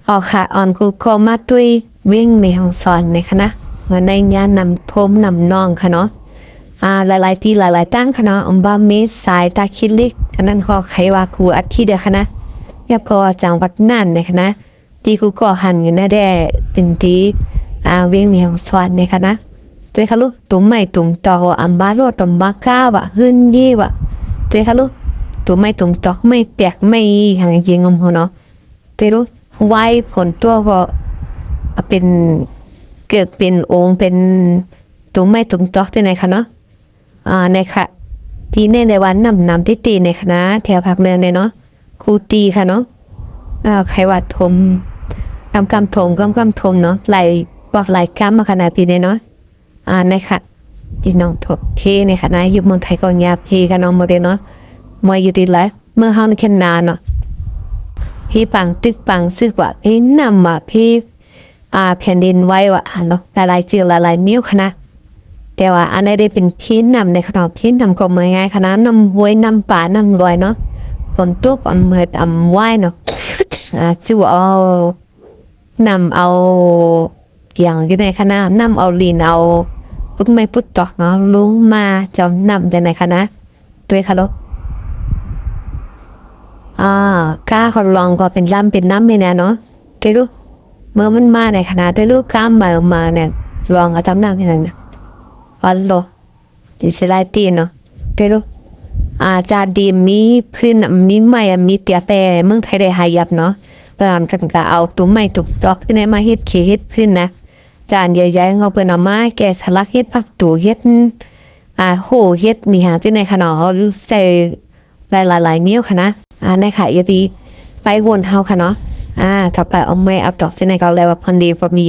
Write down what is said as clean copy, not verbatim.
ออกค่ะออนกูก็มาด้วยวิ่งมีของสอนในคณะมาในงานนำพรมนำน้องค่ะเนาะหลายๆที่หลายๆตั้งค่ะเนาะบาเมสายตาคิลิกอันนั้นก็ใครว่าครูอาทิตย์เดียวค่ะนะยับก็จังหวัดนั่นในคณะที่กูก็หันอยู่หน้าแด่เป็นที่วิ่งมีของสอนในคณะตัวค่ะลูกตุ้มไม่ตุ้มตออันบ้านว่าตุ้มบ้าก้าวะหึ่นยี่วะตัวค่ะลูกตุ้มไม่ตุ้มตอกไม่เปียกไม่หางยิงงมหัวเนาะตัวลูกไว้ผลตัวก็เป็นเกิดเป็นองค์เป็นตุ้มไม่ตุ้มตอกที่ไหนคะเนาะในค่ะที่ในวันนำที่ตีในคณะแถวภาคเหนือในเนาะครูตีค่ะเนาะใครวัดทมกำทมเนาะหลายบอกหลายกำมาขนาดพี่เนาะในค่ะพี่น้องทบเคในคณะอยู่เมืองไทยก็ยาพีกันน้องโมเดลเนาะมวยอยู่ดีแล้วเมื่อเฮาในแค่นานเนาะพี่ปังตึกปังซึกว่าพี่นำว่าพี่แผ่นดินไหวว่ะเนาะหลายๆจืดหลายๆมิ้วคณะแต่ว่าอันนี้ได้เป็นพี่นำในขนมพี่นำก็เหมือนไงคณะนำห้วยนำป่านำลอยเนาะฝนตกเมื่อไหวเนาะจู่เอานำเอาอย่างที่ในคณะนำเอาลีนเอาปุ๊บไม่ปุ๊บตอกเนาะลุงมาจะนำแต่ในคณะด้วยค่ะลูกกล้าขอลองก็เป็นลำเป็นน้ำไม่แน่เนาะด้วยลูกเมื่อมันมาในคณะด้วยลูกกล้ามมาเนี่ยลองเอาทำน้ำที่ไหนเนี่ยฟันโลดิสไลตีเนาะด้วยลูกจาดีมีพื้นมีไม้มีเตียแปรเมืองไทยได้หายับเนาะตอนกันก็เอาตุ้มไม้ตุกดอกที่ไหนมาเฮ็ดเขเฮ็ดพื้นนะจานใหญ่ๆเขาเปิ้นเอามาแกะสลักเฮ็ดผักตูเฮ็ดโหเฮ็ดมีหางที่ในขนมเขาใส่หลายๆนิ้วค่ะนะในขายยดีไปวนเฮาค่ะเนาะถ้าไปเอาไม่อัพดอกที่ในเขาเลยว่าพันดีพอมี